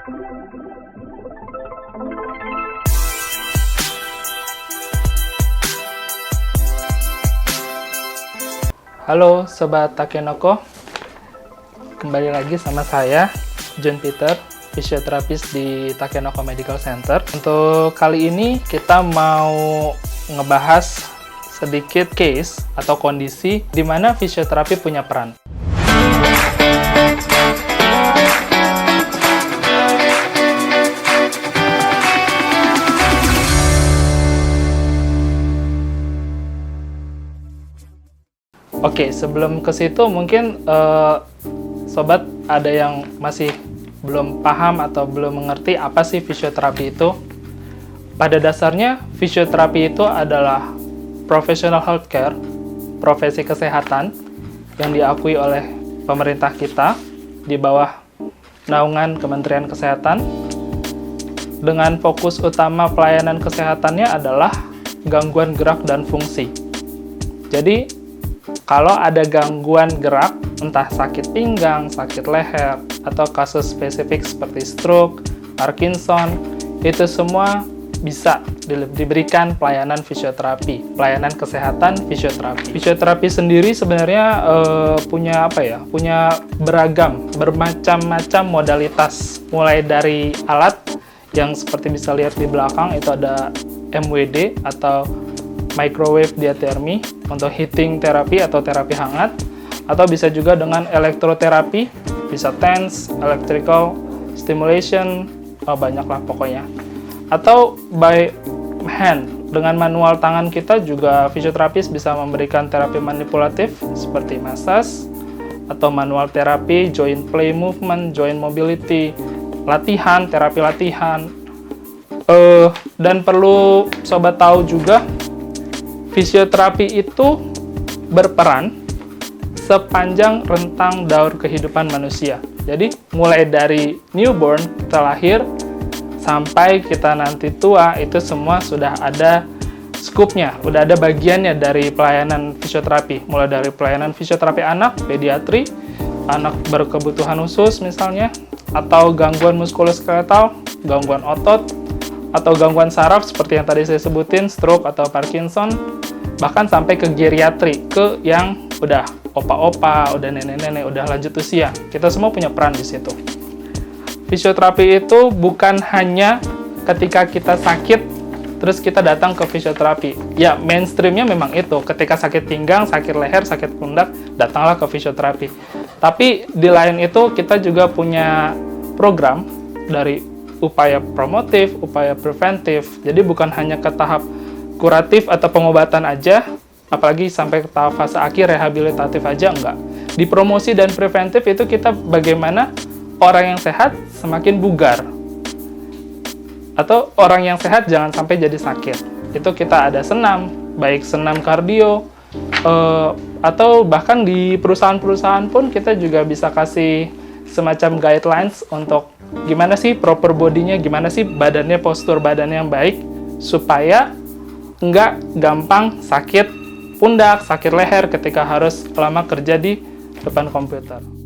Halo Sobat Takenoko, kembali lagi sama saya, John Peter, fisioterapis di Takenoko Medical Center. Untuk kali ini kita mau ngebahas sedikit case atau kondisi di mana fisioterapi punya peran. Oke, sebelum ke situ mungkin sobat ada yang masih belum paham atau belum mengerti apa sih fisioterapi itu. Pada dasarnya, fisioterapi itu adalah professional healthcare, profesi kesehatan yang diakui oleh pemerintah kita di bawah naungan Kementerian Kesehatan dengan fokus utama pelayanan kesehatannya adalah gangguan gerak dan fungsi. Jadi, kalau ada gangguan gerak, entah sakit pinggang, sakit leher, atau kasus spesifik seperti stroke, Parkinson, itu semua bisa diberikan pelayanan fisioterapi, pelayanan kesehatan fisioterapi. Fisioterapi sendiri sebenarnya punya bermacam-macam modalitas, mulai dari alat yang seperti bisa lihat di belakang itu ada MWD atau microwave diathermy untuk heating terapi atau terapi hangat, atau bisa juga dengan elektroterapi, bisa TENS, electrical stimulation, banyaklah pokoknya. Atau by hand, dengan manual tangan kita juga fisioterapis bisa memberikan terapi manipulatif seperti massage, atau manual terapi, joint play movement, joint mobility, latihan, terapi latihan. Dan perlu sobat tahu juga, fisioterapi itu berperan sepanjang rentang daur kehidupan manusia. Jadi, mulai dari newborn, kita lahir, sampai kita nanti tua, itu semua sudah ada skupnya, udah ada bagiannya dari pelayanan fisioterapi. Mulai dari pelayanan fisioterapi anak, pediatri, anak berkebutuhan khusus misalnya, atau gangguan muskuloskeletal, gangguan otot, atau gangguan saraf seperti yang tadi saya sebutin, stroke atau Parkinson, bahkan sampai ke geriatri, ke yang udah opa-opa, udah nenek-nenek, udah lanjut usia. Kita semua punya peran di situ. Fisioterapi itu bukan hanya ketika kita sakit, terus kita datang ke fisioterapi. Ya, mainstreamnya memang itu. Ketika sakit pinggang, sakit leher, sakit pundak, datanglah ke fisioterapi. Tapi di lain itu, kita juga punya program dari upaya promotif, upaya preventif. Jadi bukan hanya ke tahap kuratif atau pengobatan aja, apalagi sampai ke tahap fase akhir rehabilitatif aja, enggak. Di promosi dan preventif itu kita bagaimana orang yang sehat semakin bugar, atau orang yang sehat jangan sampai jadi sakit. Itu kita ada senam, baik senam kardio, atau bahkan di perusahaan-perusahaan pun kita juga bisa kasih semacam guidelines untuk gimana sih proper body-nya, gimana sih badannya, postur badannya yang baik, supaya nggak gampang sakit pundak, sakit leher ketika harus lama kerja di depan komputer.